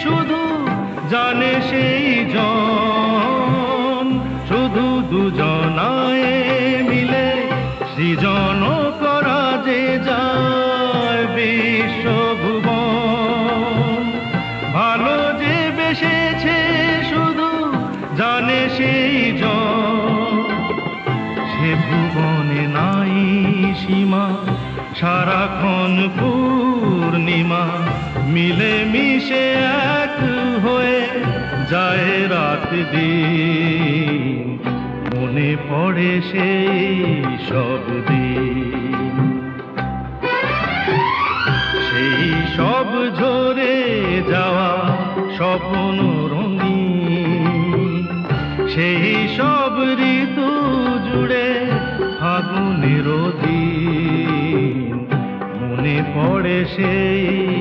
শুধু জানে সেই জন, শুধু দুজনায় মিলে সৃজন করা যে যায় বিশ্বভুবন। ভালো যে বেসেছে শুধু জানে সেই জন, সে ভুবনে নাই সীমা, সারাক্ষণ পূর্ণিমা, মিলে মিশে এক হয়ে যায় রাত দিন, মনে পড়ে সেই সব দিন। সেই সব ঝরে যাওয়া স্বপ্ন রঙিন, সেই সব ঋতু জুড়ে ফাগুনের দিন, মনে পড়ে সেই